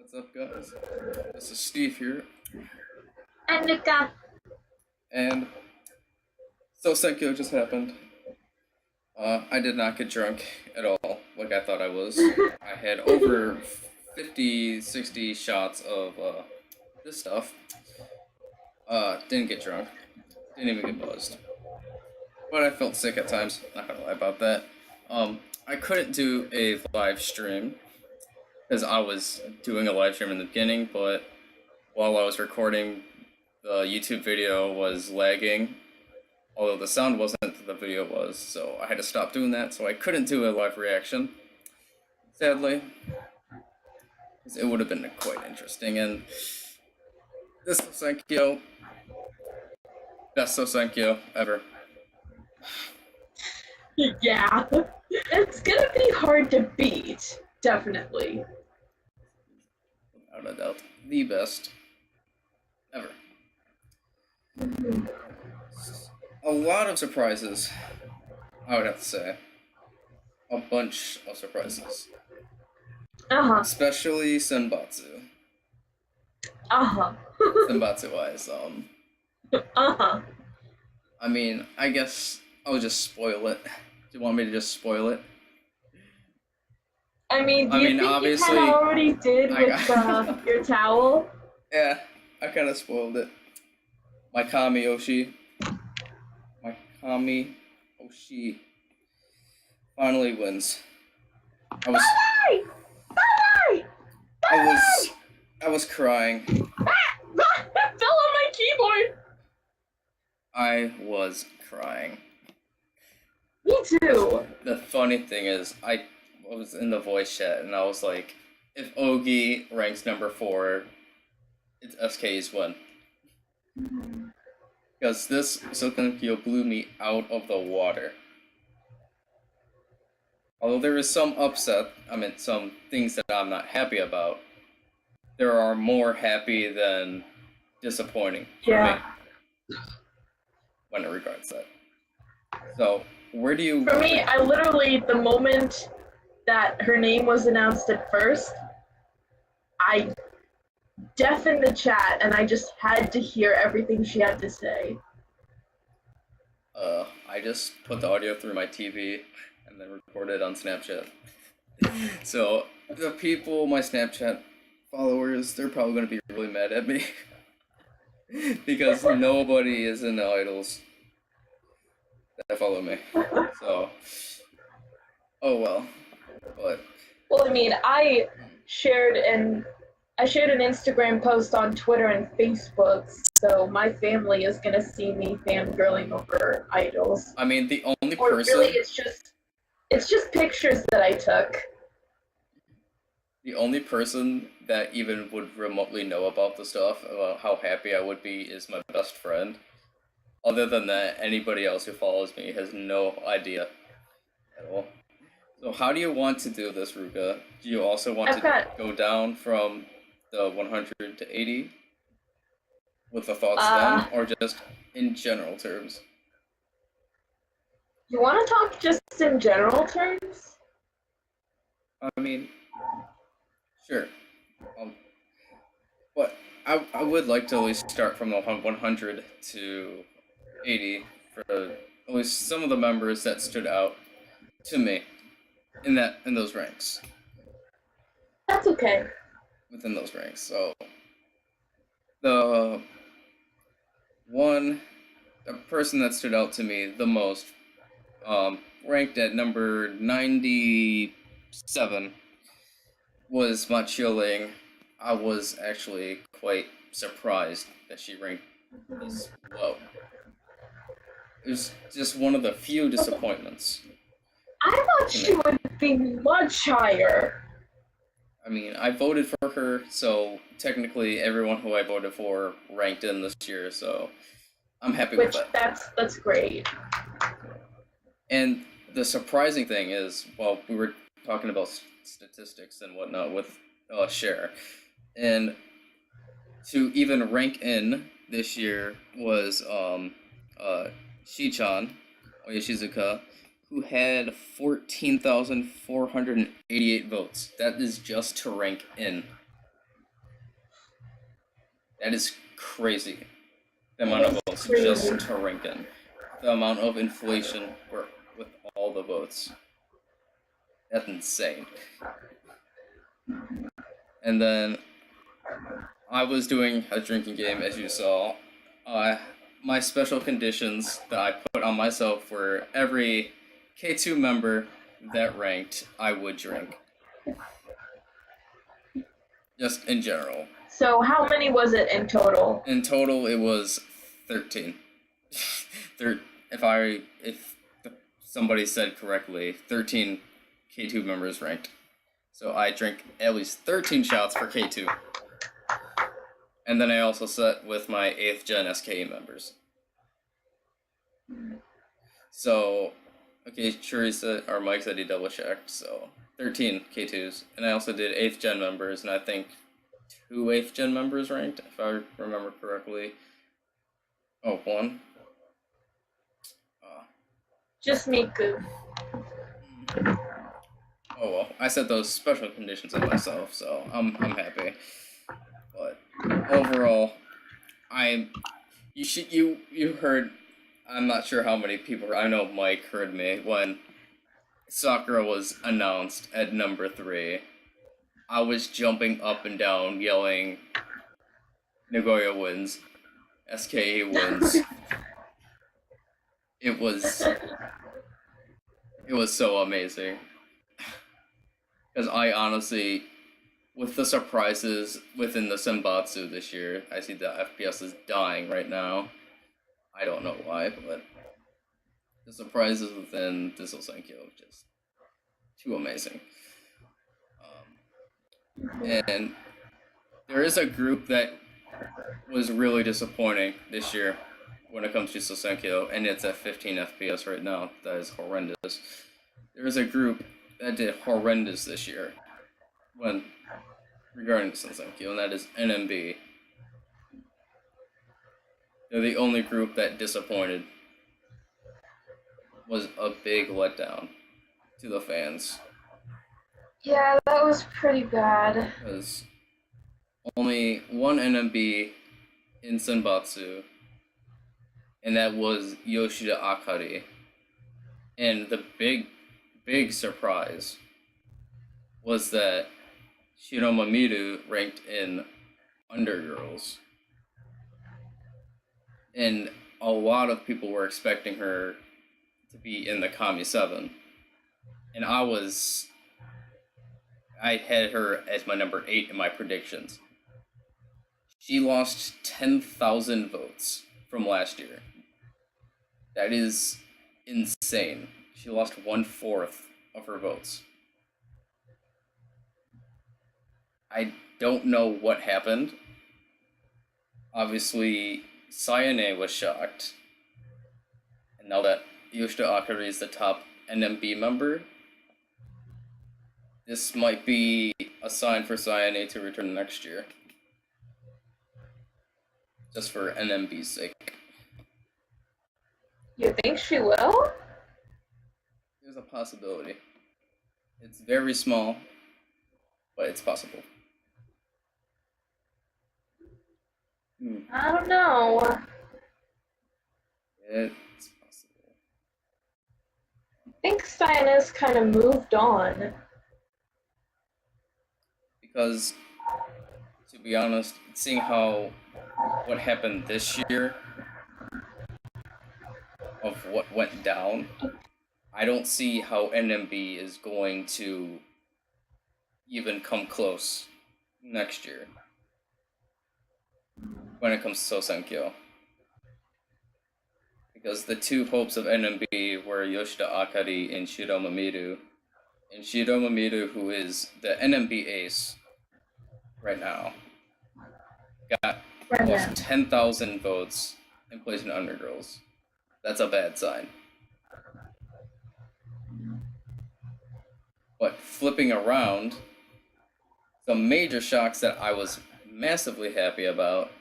What's up, guys? This is Steve here, And Nika. and Sousenkyo just happened. I did not get drunk at all, like I thought I was. I had over 50, 60 shots of this stuff. Didn't get drunk. Didn't even get buzzed. But I felt sick at times, not gonna lie about that. I couldn't do a live stream, because I was doing a live stream in the beginning, but while I was recording, the YouTube video was lagging, although the sound wasn't, the video was, so I had to stop doing that, so I couldn't do a live reaction, sadly, because it would have been quite interesting, and this Sousenkyo, best Sousenkyo ever. Yeah. It's gonna be hard to beat, definitely. Without a doubt, the best ever. A lot of surprises, I would have to say. A bunch of surprises. Uh-huh. Especially Senbatsu. Uh-huh. Senbatsu-wise, Uh-huh. I mean, I guess I'll just spoil it. Do you want me to just spoil it? Do you think obviously, you kind of already did with your towel? Yeah, I kind of spoiled it. My Kami Oshi finally wins. Bye-bye! Bye-bye! I was crying. It fell on my keyboard! I was crying. Me too. The funny thing is, I was in the voice chat and I was like, if Ogi ranks number 4, it's SK's win. Because this Sousenkyo blew me out of the water. Although there is some upset, some things that I'm not happy about, there are more happy than disappointing for me when it regards that. So, where do you... For me, I literally, the moment that her name was announced at first, I deafened the chat and I just had to hear everything she had to say. I just put the audio through my TV and then recorded on Snapchat. So, the people, my Snapchat followers, they're probably going to be really mad at me. Because nobody is in the idols that follow me. So, oh well. But well, I shared an Instagram post on Twitter and Facebook, so my family is gonna see me fangirling over idols. the only or person... really, it's just pictures that I took. The only person that even would remotely know about the stuff, about how happy I would be, is my best friend. Other than that, anybody else who follows me has no idea at all. So how do you want to do this, Ruka? Do you also want to go down from the 100 to 80 with the thoughts then, or just in general terms? You want to talk just in general terms? Sure. But I would like to at least start from the 100 to 80 for at least some of the members that stood out to me in those ranks. That's okay. Within those ranks. So the person that stood out to me the most, ranked at number 97, was Machiling. I was actually quite surprised that she ranked this low. It was just one of the few disappointments. I thought she would be much higher. I voted for her, so technically everyone who I voted for ranked in this year, so I'm happy with that. That's great. And the surprising thing is, well, we were talking about statistics and whatnot with Cher, and to even rank in this year was Shichan Oyashizuka, who had 14,488 votes. That is just to rank in. That is crazy. The amount of votes Crazy. just to Rinken. The amount of inflation with all the votes. That's insane. And then I was doing a drinking game, as you saw. My special conditions that I put on myself were every K2 member that ranked, I would drink. Just in general. So how many was it in total? In total, it was 13. If somebody said correctly, 13 K2 members ranked. So I drank at least 13 shots for K2. And then I also set with my 8th gen SKE members. So, okay, Shuri said, or Mike said he double checked, so 13 K2s. And I also did 8th gen members, and I think 2 8th gen members ranked, if I remember correctly. Oh, 1? Just Miku. Oh well, I set those special conditions in myself, so I'm happy. But overall, you heard. I'm not sure how many people. I know Mike heard me when Sakura was announced at number 3. I was jumping up and down, yelling, "Nagoya wins, SKE wins." It was so amazing. Because I honestly, with the surprises within the Senbatsu this year, I see the FPS is dying right now. I don't know why, but the surprises within the Sousenkyo are just too amazing. And there is a group that was really disappointing this year when it comes to Sousenkyo, and it's at 15 FPS right now. That is horrendous. There is a group that did horrendous this year regarding Sousenkyo, and that is NMB. They're the only group that disappointed. Was a big letdown to the fans. Yeah, that was pretty bad. Because only one NMB in Senbatsu, and that was Yoshida Akari. And the big surprise was that Shiroma Miru ranked in Undergirls. And a lot of people were expecting her to be in the Kami 7. And I had her as my number 8 in my predictions. She lost 10,000 votes from last year. That is insane. She lost 1/4 of her votes. I don't know what happened. Obviously, Sayane was shocked. And now that Yoshida Akari is the top NMB member, this might be a sign for Sayane to return next year. Just for NMB's sake. You think she will? There's a possibility. It's very small, but it's possible. I don't know. It's possible. I think Cyanus kind of moved on. Because, to be honest, seeing what happened this year, of what went down, I don't see how NMB is going to even come close next year when it comes to Sousenkyo. Because the two hopes of NMB were Yoshida Akari and Shiroma Miru. And Shiroma Miru, who is the NMB ace right now, lost 10,000 votes and placed in Undergirls. That's a bad sign. But flipping around, some major shocks that I was massively happy about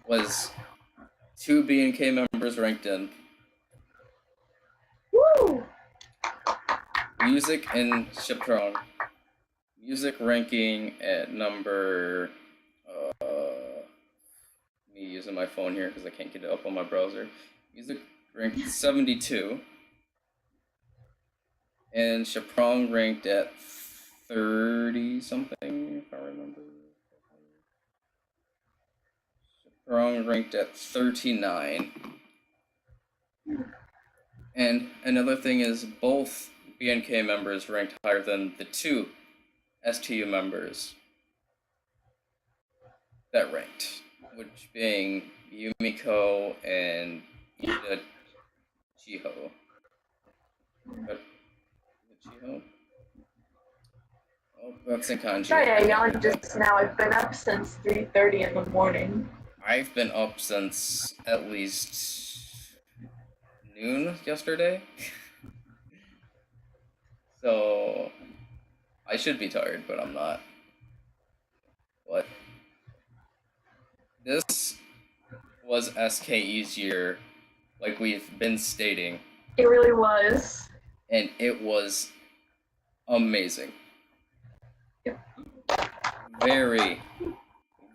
was 2 B&K members ranked in. Woo! Music and Shiptrong. Music ranking at number using my phone here because I can't get it up on my browser. Music ranked 72. And Chaprong ranked at 30 something, if I remember. Chaprong ranked at 39. And another thing is both BNK members ranked higher than the 2 STU members that ranked, which being Yumiko and Ida Chiho. But, Chiho? Oh, that's in kanji. Sorry, I yawned just now. I've been up since 3:30 in the morning. I've been up since at least noon yesterday. So I should be tired, but I'm not. What? This was SKE's year, like we've been stating. It really was. And it was amazing. Very,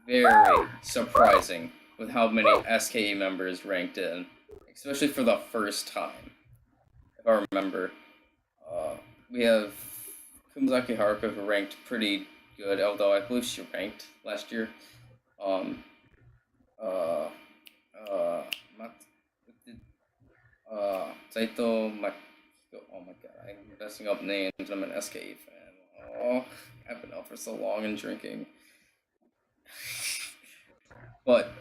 very surprising with how many SKE members ranked in, especially for the first time. If I remember, we have Kumazaki Haruka who ranked pretty good, although I believe she ranked last year. Saito Makiko. Oh my god, I'm messing up names. I'm an SKE fan. Oh, I've been out for so long and drinking. But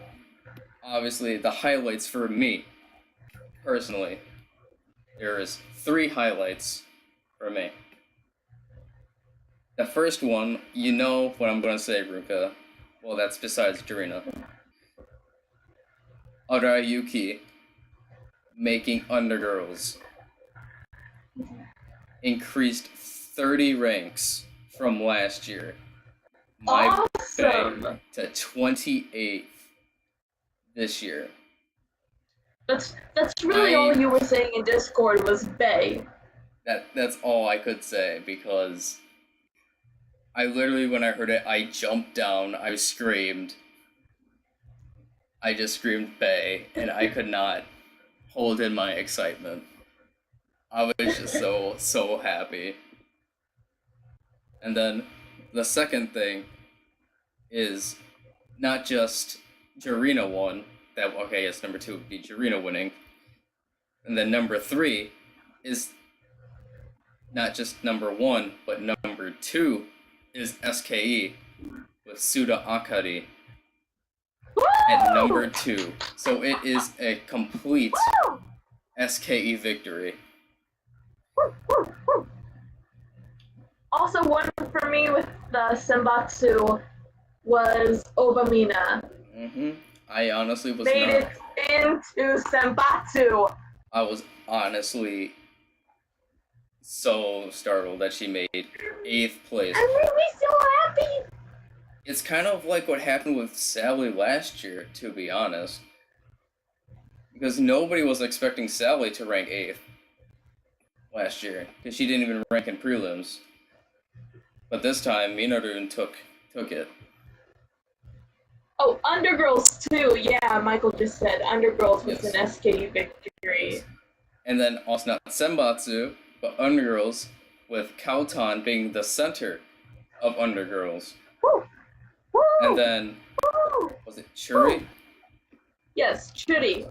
obviously, the highlights for me, personally, there is 3 highlights for me. The first one, you know what I'm going to say, Ruka. Well, that's besides Dorina. Arayuki making Undergirls increased 30 ranks from last year. My Awesome! to 28th this year. That's really all you were saying in Discord was Bay. That's all I could say, because I literally, when I heard it, I jumped down, I screamed. I just screamed Bay, and I could not hold in my excitement. I was just so happy. And then the second thing is not just Jarina won, that, okay, yes, number 2 would be Jarina winning. And then number 3 is not just number 1, but number 2 is SKE with Suda Akari at number 2. So it is a complete SKE victory. Also, one for me with the Senbatsu was Obamina. I honestly was made not. it into Senbatsu. I was honestly so startled that she made 8th place. That made me so happy. It's kind of like what happened with Sally last year, to be honest. Because nobody was expecting Sally to rank 8th last year, because she didn't even rank in prelims. But this time, Minoru took it. Oh, Undergirls too. Yeah, Michael just said Undergirls was an SKU victory. And then also not Senbatsu, but Undergirls, with Kautan being the center of Undergirls. Woo! Woo! And then, Woo! was it Churi? Yes, Churi.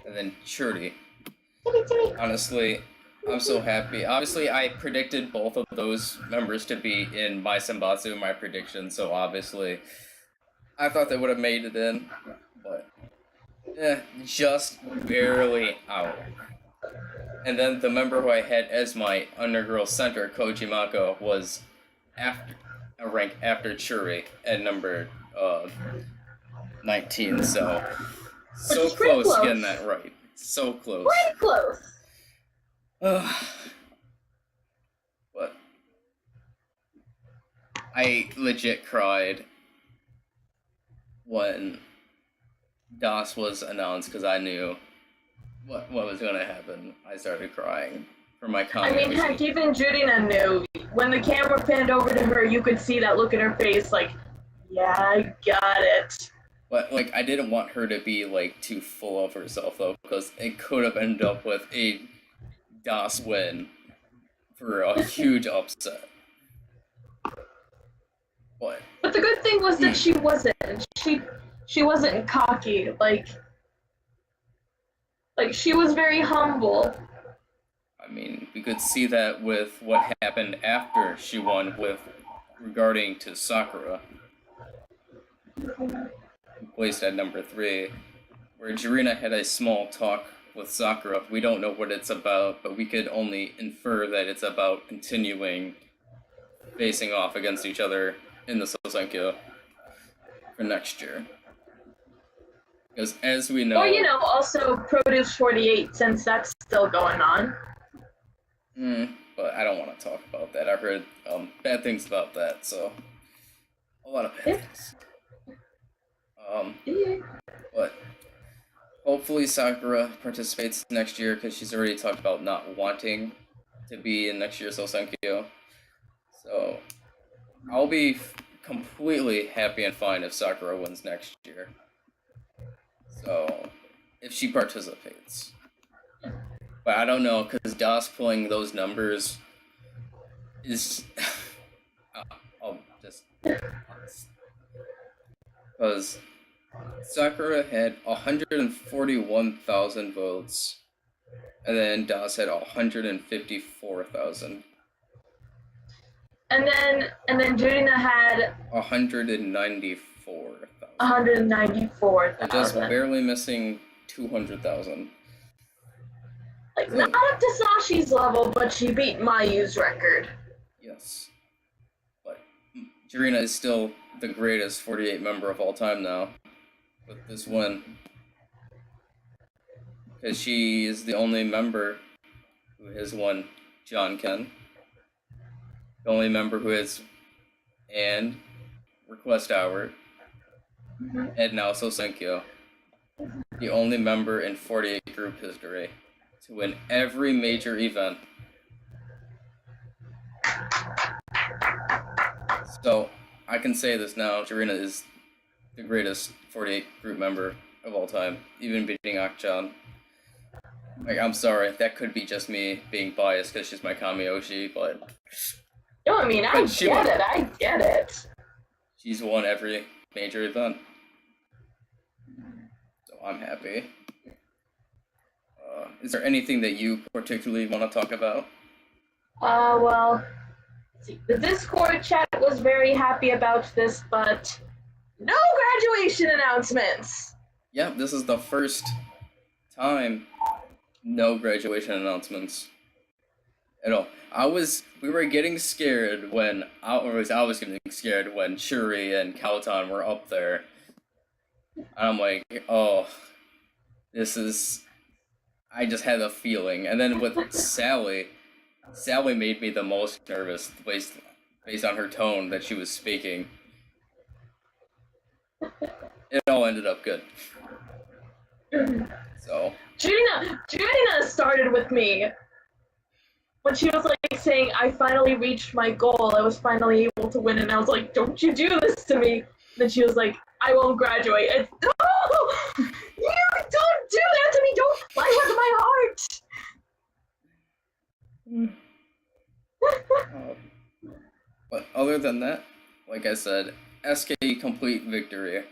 And then Churi. Churi. Honestly, I'm so happy. Obviously, I predicted both of those members to be in my Senbatsu, my prediction, so obviously I thought they would have made it in, but just barely out. And then the member who I had as my Undergirl center, Koji Mako, was a rank after Churi at number 19, so close getting that right. So close. Pretty close. But I legit cried when DOS was announced because I knew what was going to happen. I started crying for my comment. I mean, heck, even Judina knew. When the camera panned over to her, you could see that look in her face, like, yeah, I got it. But like, I didn't want her to be like too full of herself though, because it could have ended up with a DOS win for a huge upset. But the good thing was that she wasn't. She wasn't cocky. Like she was very humble. I mean, we could see that with what happened after she won with regarding to Sakura, who placed at number 3, where Jirina had a small talk with Sakura. We don't know what it's about, but we could only infer that it's about continuing facing off against each other in the Sousenkyo for next year. Because as we know... Or, also Produce 48, since that's still going on. But I don't want to talk about that. I've heard bad things about that, so... A lot of bad things. But hopefully Sakura participates next year, because she's already talked about not wanting to be in next year's Sousenkyo. So I'll be completely happy and fine if Sakura wins next year. So if she participates. But I don't know, because DOS pulling those numbers is... I'll just... Because Sakura had 141,000 votes, and then DOS had 154,000. And then Jurina had 194,000. 194,000. Just barely missing 200,000. Like, not up to Sashi's level, but she beat Mayu's record. Yes. But Jirina is still the greatest 48 member of all time now, with this win. Because she is the only member who has won Jonken. The only member who has and Request Hour, and now Sousenkyo. The only member in 48 group history to win every major event. So, I can say this now, Jirina is the greatest 48 group member of all time, even beating Akchan. Like, I'm sorry, that could be just me being biased because she's my Kamiyoshi, but... No, I mean, I get it. She's won every major event. So I'm happy. Is there anything that you particularly want to talk about? Well, the Discord chat was very happy about this, but no graduation announcements! Yeah, this is the first time no graduation announcements at all. We were getting scared when, I was getting scared when Shuri and Kautan were up there. And I'm like, oh, I just had a feeling. And then with Sally made me the most nervous based on her tone that she was speaking. It all ended up good. So. Jurina started with me when she was like saying, I finally reached my goal, I was finally able to win, and I was like, don't you do this to me. And then she was like, I won't graduate. And, no! You don't do that to me! Don't play with my heart! But other than that, like I said, SK complete victory.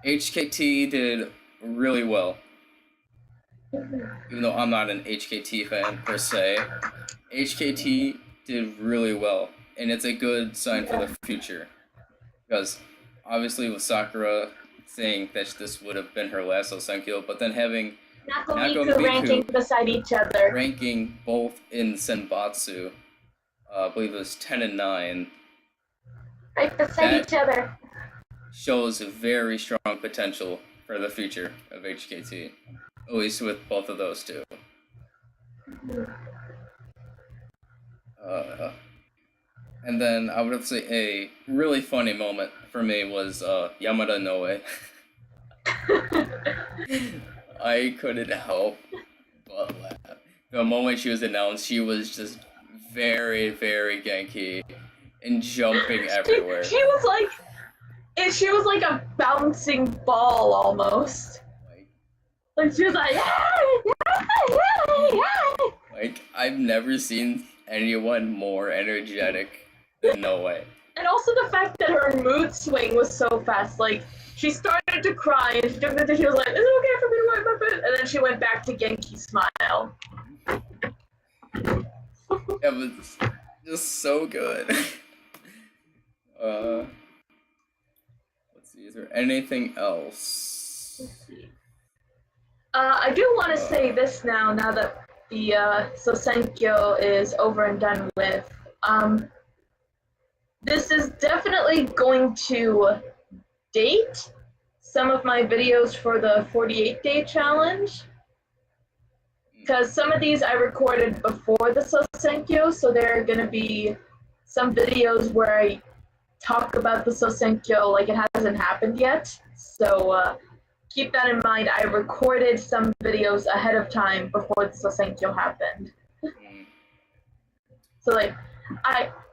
HKT did really well. Even though I'm not an HKT fan per se, HKT did really well, and it's a good sign for the future. Because obviously with Sakura saying that this would have been her last Sousenkyo, but then having Nakomiku ranking beside each other. Ranking both in Senbatsu, I believe it was 10 and 9. Right beside each other. Shows very strong potential for the future of HKT. At least with both of those two. And then I would have to say a really funny moment for me was Yamada Noe. I couldn't help but laugh. The moment she was announced, she was just very, very Genki and jumping everywhere. She was like, she was like a bouncing ball almost. Like she was like, like I've never seen anyone more energetic than No Way. And also the fact that her mood swing was so fast. Like she started to cry and she was like, "Is it okay for me to wipe my face?" And then she went back to Genki smile. It was just so good. Let's see. Is there anything else? Let's see. I do want to say this now that the Sousenkyo is over and done with. This is definitely going to date some of my videos for the 48-day challenge. Because some of these I recorded before the Sousenkyo, so there are going to be some videos where I talk about the Sousenkyo like it hasn't happened yet. So keep that in mind. I recorded some videos ahead of time before the Sousenkyo happened. So like,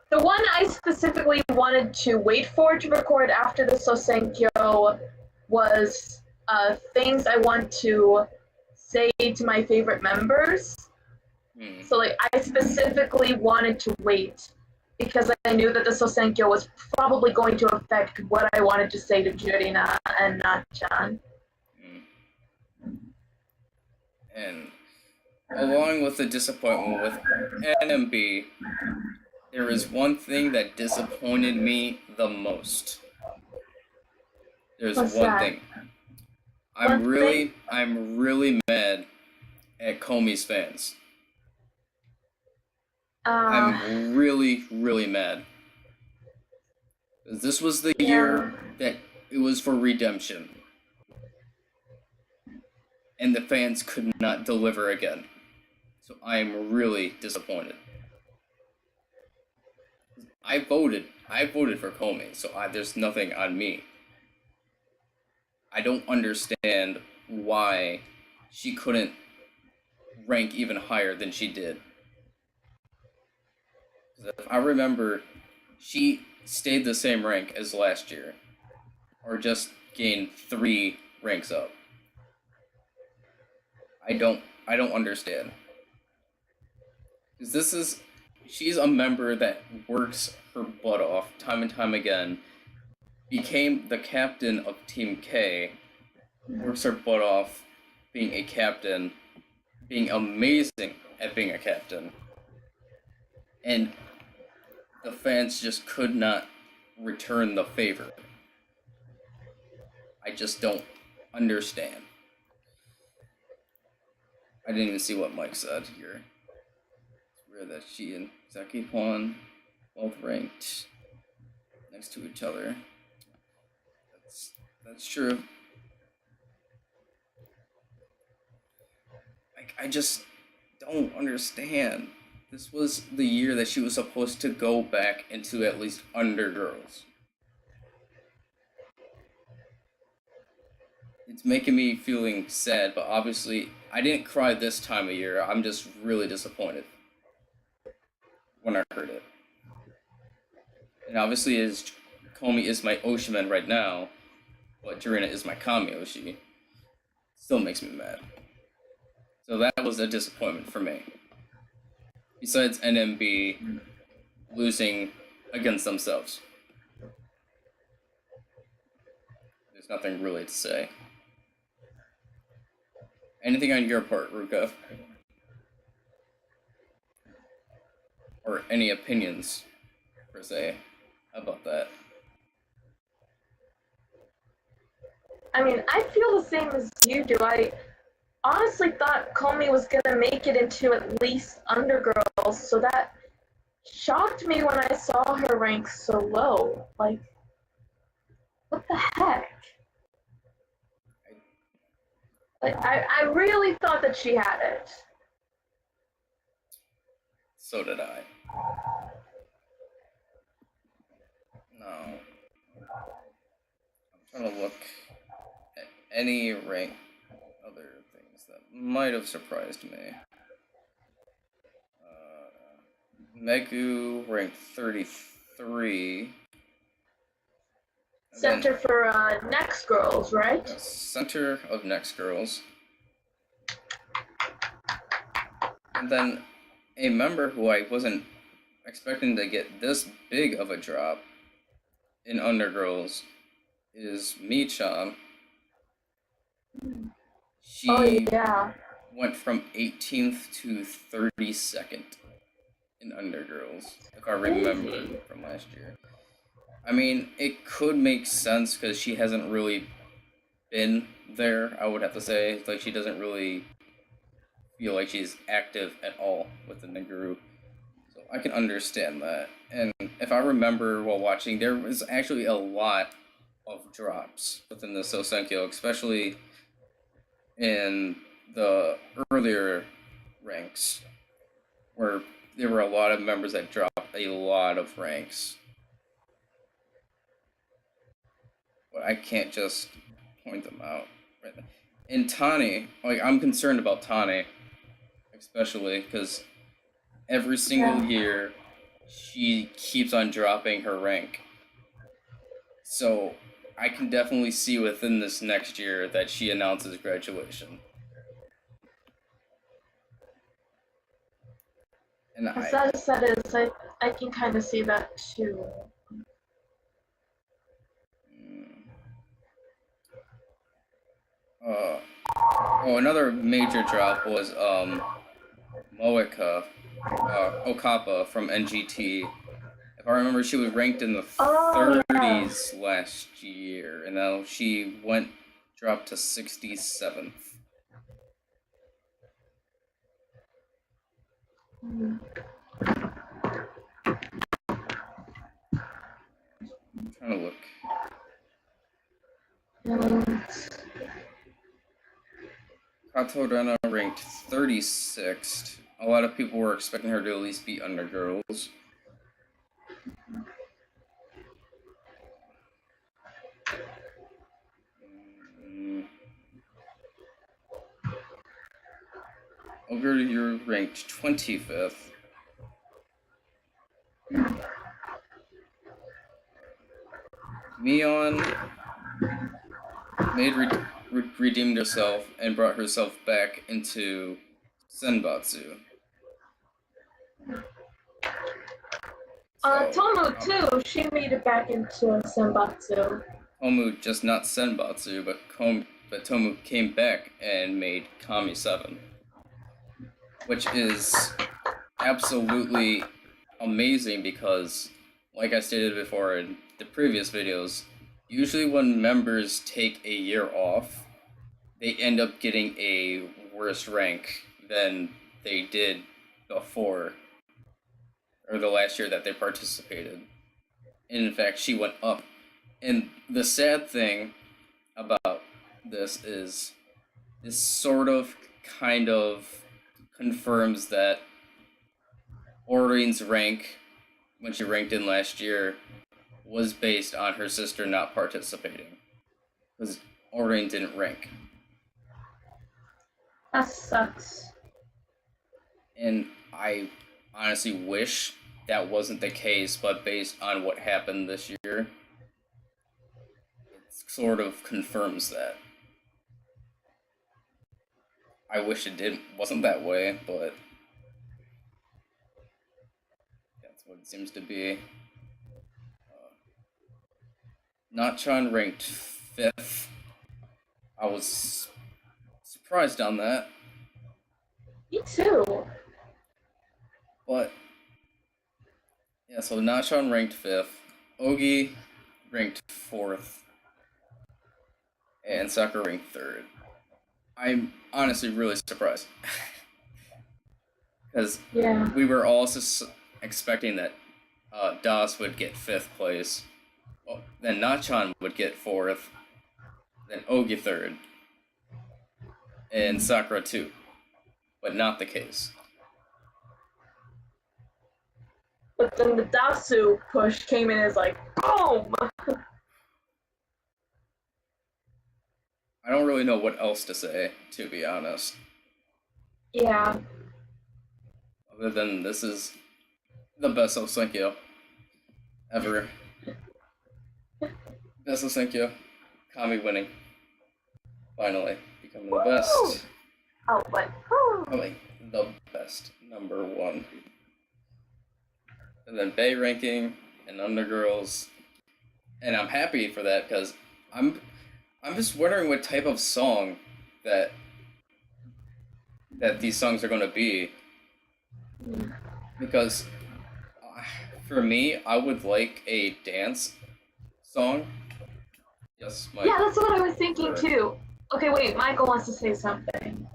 the one I specifically wanted to wait for to record after the Sousenkyo was things I want to say to my favorite members. So like, I specifically wanted to wait because I knew that the Sousenkyo was probably going to affect what I wanted to say to Jurina and Na-chan. And along with the disappointment with NMB, there is one thing that disappointed me the most. There's one thing. I'm really mad at Komi's fans. I'm really mad. This was the year that it was for redemption. And the fans could not deliver again. So I am really disappointed. I voted for Komi, so there's nothing on me. I don't understand why she couldn't rank even higher than she did. If I remember, she stayed the same rank as last year, or just gained 3 ranks up. I don't understand. Because she's a member that works her butt off time and time again, became the captain of Team K, works her butt off being a captain, being amazing at being a captain, and the fans just could not return the favor. I just don't understand. I didn't even see what Mike said here. It's weird that she and Zaki-Hwan both ranked next to each other. That's true. I just don't understand. This was the year that she was supposed to go back into at least Undergirls. It's making me feeling sad, but obviously I didn't cry this time of year. I'm just really disappointed when I heard it. And obviously Komi is my Oshiman right now, but Jurina is my Kami Oshi. Still makes me mad. So that was a disappointment for me. Besides NMB losing against themselves. There's nothing really to say. Anything on your part, Ruka? Or any opinions, per se, about that? I mean, I feel the same as you do. I honestly thought Komi was gonna make it into at least Undergirls, so that shocked me when I saw her rank so low. Like, what the heck? Like, I really thought that she had it. So did I. No. I'm trying to look at any rank, other things that might have surprised me. Megu ranked 33. Then, Center for Next Girls, right? yes, center of Next Girls. And then a member who I wasn't expecting to get this big of a drop in Undergirls is Mi-chan. She yeah. went from 18th to 32nd in Undergirls, if I remember from last year. I mean, it could make sense because she hasn't really been there, I would have to say. Like, she doesn't really feel like she's active at all within the group. So I can understand that. And if I remember while watching, there was actually a lot of drops within the Sousenkyo, especially in the earlier ranks, where there were a lot of members that dropped a lot of ranks. But I can't just point them out right now. And Tani, like, I'm concerned about Tani, especially because every single year she keeps on dropping her rank. So I can definitely see within this next year that she announces graduation. And as sad as that is, I can kind of see that too. Another major drop was Moeka Okapa from NGT. If I remember, she was ranked in the 30s last year, and now she dropped to 67th. I'm trying to look. Kato Rena ranked 36th. A lot of people were expecting her to at least be Undergirls. Ogre, you're ranked 25th. Mion redeemed herself and brought herself back into Senbatsu. Tomu too. She made it back into Senbatsu. Tomu just not Senbatsu, but Tomu came back and made Kami 7, which is absolutely amazing because, like I stated before in the previous videos, usually when members take a year off, they end up getting a worse rank than they did before, or the last year that they participated. And in fact, she went up. And the sad thing about this is this sort of kind of confirms that Orine's rank, when she ranked in last year, was based on her sister not participating. Because Orine didn't rank. That sucks. And I honestly wish that wasn't the case, but based on what happened this year, it sort of confirms that. I wish it wasn't that way, but that's what it seems to be. Nachan ranked 5th. I was surprised on that. Me too. But yeah, so Nachan ranked 5th, Ogi ranked 4th, and Sakura ranked 3rd. I'm honestly really surprised. Because we were also expecting that Das would get 5th place, then Nachan would get 4th, then Ogi 3rd, and Sakura 2. But not the case. But then the Dasu push came in as like, boom! I don't really know what else to say, to be honest. Yeah. Other than this is the best Sousenkyo ever. Sousenkyo, Kami winning. Finally, becoming the Woo! best. Oh, but woo! Probably the best, number one. And then Bay ranking and Undergirls. And I'm happy for that because I'm just wondering what type of song that these songs are going to be. Because for me, I would like a dance song. Yes, Mike. Yeah, that's what I was thinking too. Okay, wait, Michael wants to say something.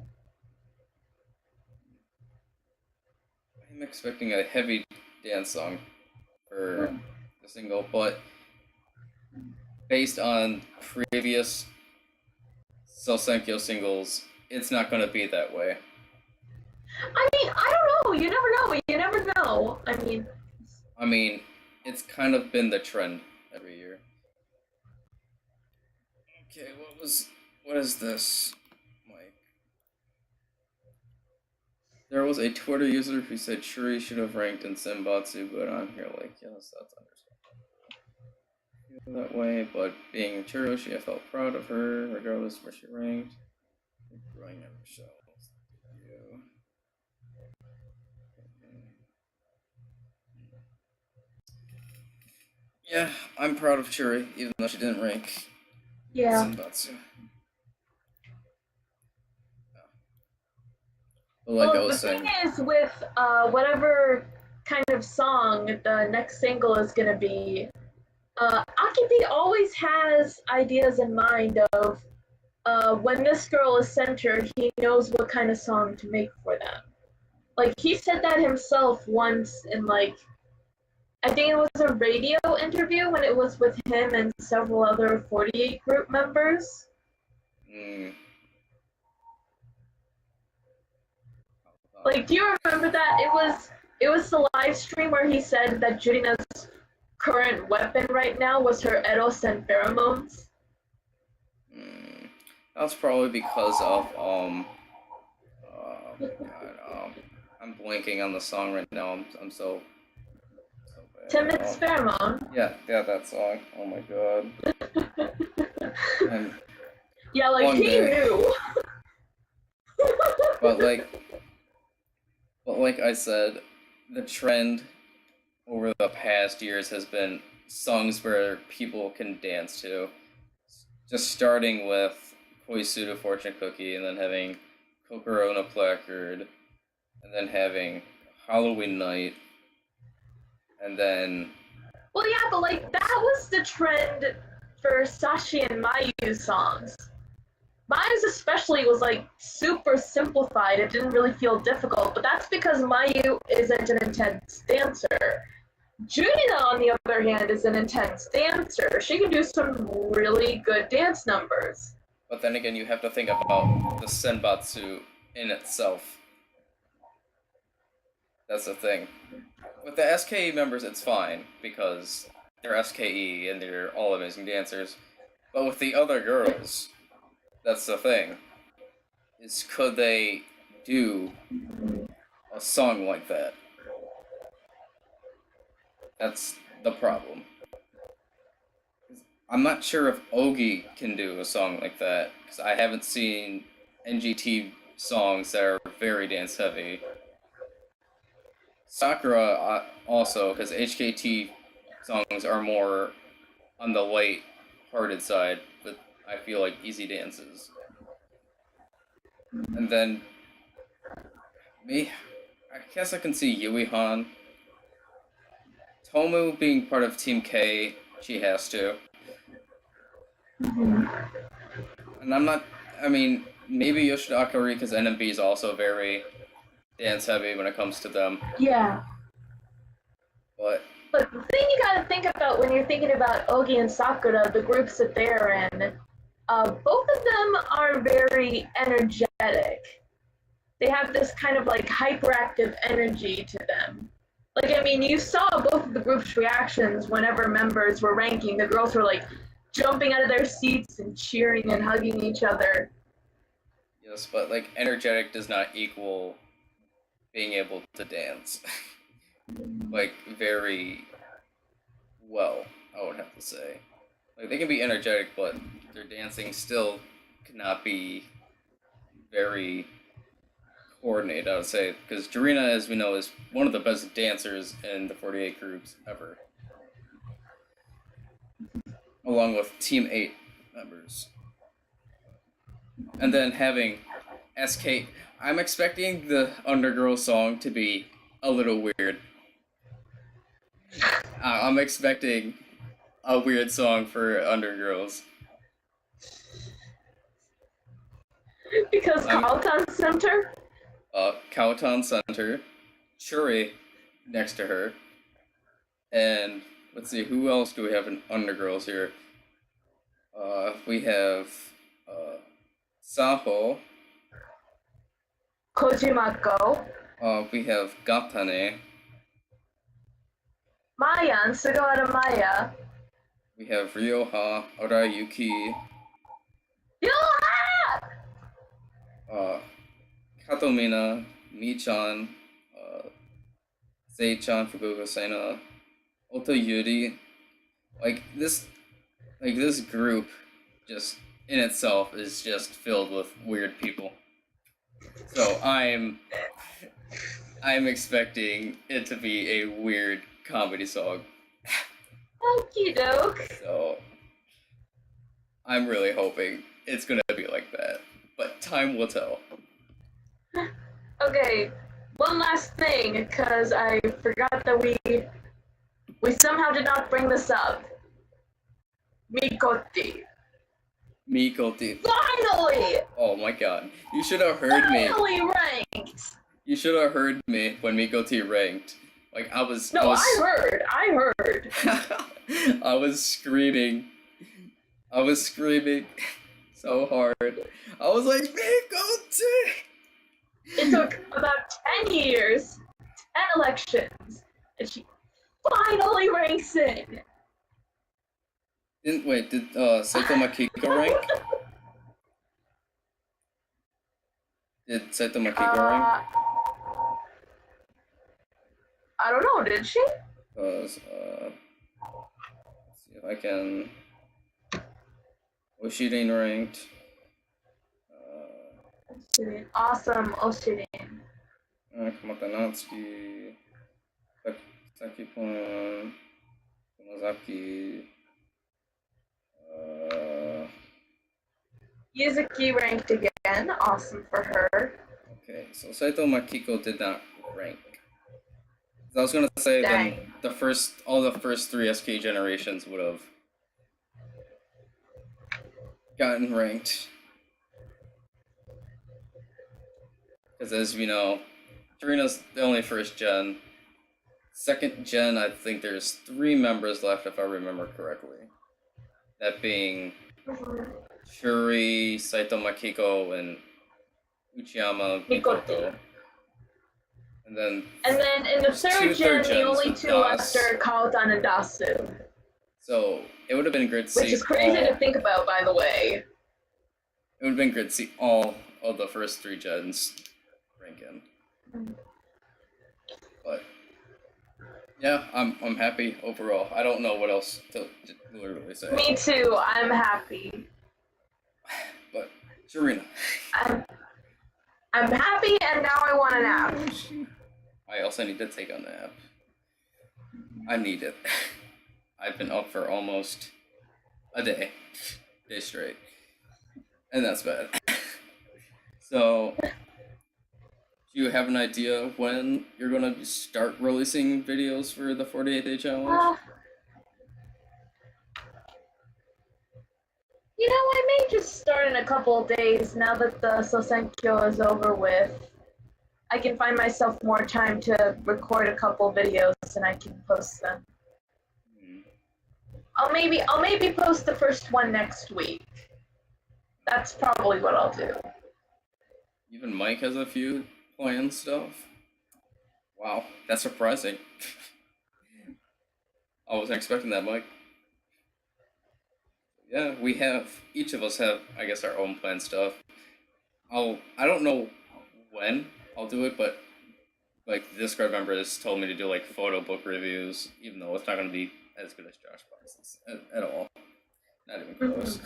I'm expecting a heavy dance song for the single, but based on previous Sousenkyo singles, it's not going to be that way. I mean, I don't know. You never know. You never know. I mean, it's kind of been the trend every year. Okay, what is this, Mike? There was a Twitter user who said Shuri should have ranked in Senbatsu, but I'm here like, yes, that's understandable. That way, but being a Chiroshi, I felt proud of her, regardless of where she ranked. Growing at Michelle. Yeah, I'm proud of Churi, even though she didn't rank Senbatsu. But like I was saying, the thing is, with whatever kind of song the next single is going to be, AKB always has ideas in mind of when this girl is centered, he knows what kind of song to make for them. Like, he said that himself once in, like, I think it was a radio interview when it was with him and several other 48 group members. Like, do you remember that? It was the live stream where he said that Jurina's current weapon right now was her eros and pheromones. That's probably because of I'm blanking on the song right now. I'm so bad. Timid pheromone. Yeah, that song. Oh my god. Yeah, like he knew. But like I said, the trend over the past years has been songs where people can dance to. Just starting with Koisuda Fortune Cookie, and then having Kokorona Placard, and then having Halloween Night, and then... Well, yeah, but like, that was the trend for Sashi and Mayu songs. Mayu's especially was like super simplified. It didn't really feel difficult, but that's because Mayu isn't an intense dancer. Junina, on the other hand, is an intense dancer. She can do some really good dance numbers. But then again, you have to think about the Senbatsu in itself. That's the thing. With the SKE members, it's fine, because they're SKE and they're all amazing dancers. But with the other girls, that's the thing. Is could they do a song like that? That's the problem. I'm not sure if Ogi can do a song like that, because I haven't seen NGT songs that are very dance heavy. Sakura also, because HKT songs are more on the light-hearted side, but I feel like easy dances. And then me, I guess I can see Yui Han. Tomu being part of Team K, she has to. And I'm not, I mean, maybe Yoshida Akari, because NMB is also very dance heavy when it comes to them. Yeah. But the thing you gotta think about when you're thinking about Ogi and Sakura, the groups that they're in, both of them are very energetic. They have this kind of like hyperactive energy to them. Like, I mean, you saw both of the group's reactions whenever members were ranking. The girls were like jumping out of their seats and cheering and hugging each other. Yes, but like energetic does not equal being able to dance. Like, very well, I would have to say. Like they can be energetic, but their dancing still cannot be very coordinated. I would say because Jarina, as we know, is one of the best dancers in the 48 groups ever, along with Team 8 members. And then having SK, I'm expecting the Undergirl song to be a little weird. I'm expecting a weird song for Undergirls. Because Carlton Center? Kauton Center, Shuri next to her, and let's see, who else do we have in Undergirls here? We have Saho. Kojimako. We have Gatane. Mayan, Sugawara Maya. We have Ryoha, Arayuki. Yoha! Katomina, Mi-chan, Sei-chan, Fukuoka Sena, Ota Yuri. Like this group just in itself is just filled with weird people. So I'm expecting it to be a weird comedy song. Okie doke. So I'm really hoping it's gonna be like that. But time will tell. Okay, one last thing, because I forgot that we somehow did not bring this up. Mikoti. Mikoti. Finally! Oh my god. You should have heard me. Finally ranked! You should have heard me when Mikoti ranked. Like I was I heard. I was screaming so hard. I was like, Mikoti! It took about 10 years, 10 elections, and she finally ranks in. Did Saito Makiko rank? Did Saito Makiko rank? I don't know, did she? Because, let's see if I can... Oshirin ranked. Awesome, Oshirin. Kamata Natsuki. Saki-pon. Tomozaki. Yuzuki ranked again, awesome for her. Okay, so Saito Makiko did not rank. I was gonna say then all the first 3 SK generations would have gotten ranked. Because as we know, Karina's the only first gen. Second gen, I think there's 3 members left if I remember correctly. That being Shuri, Saito Makiko, and Uchiyama Mikoto. And then in the third gen, the only 2 left are Kaotan and Dasu. So it would have been great to see. Which is crazy to think about, by the way. It would have been great to see all of the first 3 gens rank in. But yeah, I'm happy overall. I don't know what else to literally say. Me too. I'm happy. But Sharina. I'm happy, and now I want a nap. I also need to take a nap. I need it. I've been up for almost a day straight, and that's bad. So, do you have an idea when you're gonna start releasing videos for the 48-day challenge? You know, I may just start in a couple of days now that the Sousenkyo is over with. I can find myself more time to record a couple videos and I can post them. I'll maybe post the first one next week. That's probably what I'll do. Even Mike has a few planned stuff. Wow, that's surprising. I wasn't expecting that, Mike. Yeah, each of us have, I guess, our own planned stuff. I don't know when I'll do it, but like the Discord member has told me to do like photo book reviews, even though it's not going to be as good as Josh Box's at all. Not even close.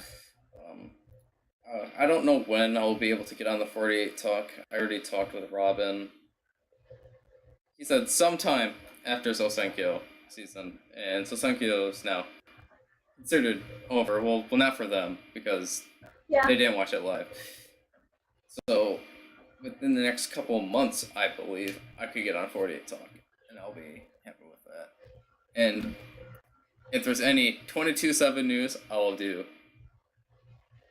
I don't know when I'll be able to get on the 48 talk. I already talked with Robin. He said sometime after Sousenkyo season, and Sousenkyo is now considered over. Well, not for them, because they didn't watch it live. So, within the next couple of months, I believe, I could get on 48 talk, and I'll be happy with that. And if there's any 22/7 news, I will do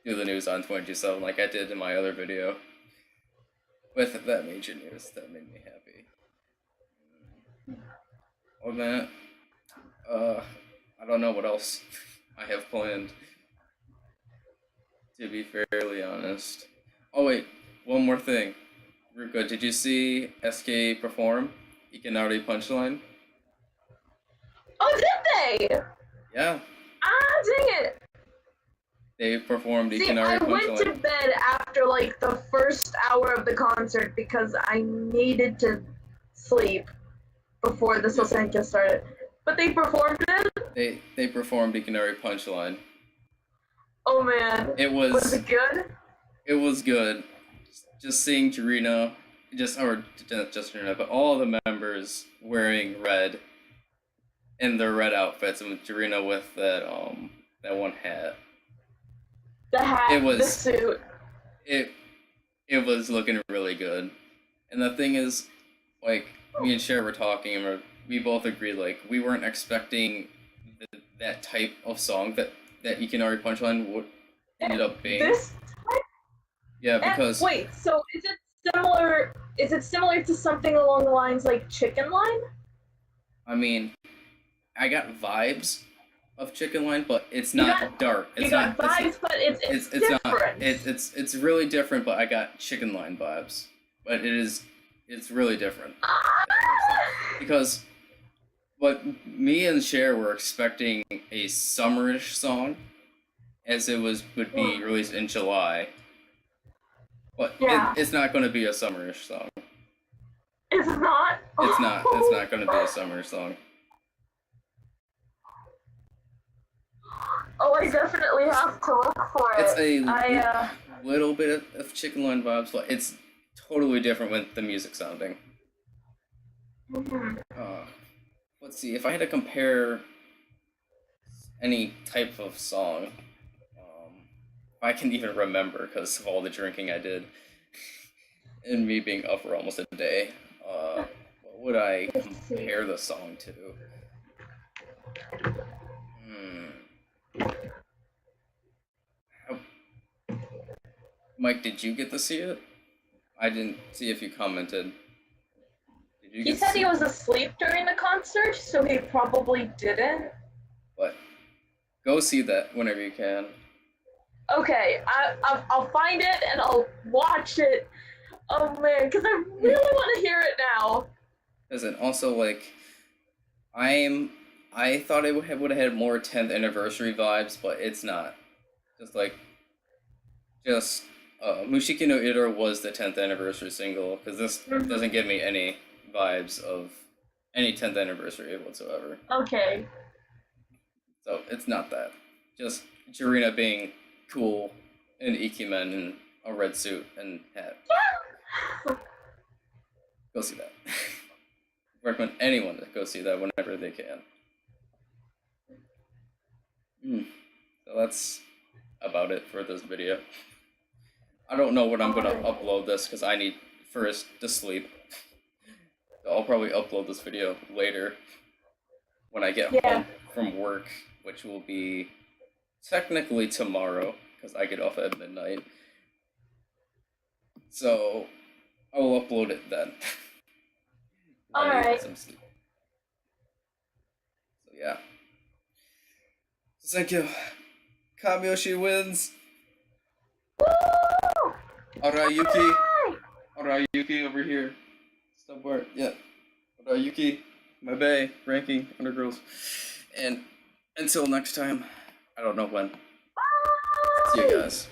the news on 22/7 like I did in my other video. With that major news, that made me happy. Other than that, I don't know what else I have planned, to be fairly honest. Oh wait, one more thing. Ruka, did you see SK perform Ikinari Punchline? Oh, did they? Yeah. Ah, dang it. They performed See, Ikinari Punchline. I went to bed after like the first hour of the concert because I needed to sleep before the Sousenkyo started. But they performed it? They performed Ikinari Punchline. Oh man. Was it good? It was good. Just seeing Jirina, just Jirina, but all the members wearing red in their red outfits, and Jirina with that one hat. The hat, the suit. It was looking really good. And the thing is, like, me and Cher were talking, and we both agreed, like, we weren't expecting that type of song that Ikinari Punchline would ended up being. This type? Yeah, because... wait, so is it similar to something along the lines like Chicken Line? I mean, I got vibes of Chicken Line, but it's not dark. It's not vibes, but it's different. Not, it's really different, but I got Chicken Line vibes. But it's really different. Because what me and Cher were expecting a summerish song, as it would be released in July. But it's not going to be a summerish song. It's not? It's not going to be a summerish song. Oh, I definitely have to look for it. It's a little bit of Chicken Line vibes, but it's totally different with the music sounding. Let's see, if I had to compare any type of song, I can even remember because of all the drinking I did and me being up for almost a day. What would I compare the song to? Mike, did you get to see it? I didn't see if you commented. Did you he said he was asleep during the concert, so he probably didn't. But go see that whenever you can. Okay, I'll find it and I'll watch it. Oh man, because I really want to hear it now. Listen, also, like, I thought it would have had more 10th anniversary vibes, but it's not. Mushiki no Iro was the 10th anniversary single, because this doesn't give me any vibes of any 10th anniversary whatsoever. Okay. So, it's not that. Just Jirina being cool and Ikimen in a red suit and hat. Go see that. Recommend anyone to go see that whenever they can. So that's about it for this video. I don't know when I'm gonna upload this because I need first to sleep. So I'll probably upload this video later when I get home from work, which will be technically tomorrow because I get off at midnight. So I will upload it then. Alright. Some sleep. So yeah. Sousenkyo. Kamyoshi wins. Woo! Arayuki. Arayuki over here. Stop work. Yeah. Arayuki. My bae. Ranking. Undergirls. And until next time. I don't know when. Bye! See you guys.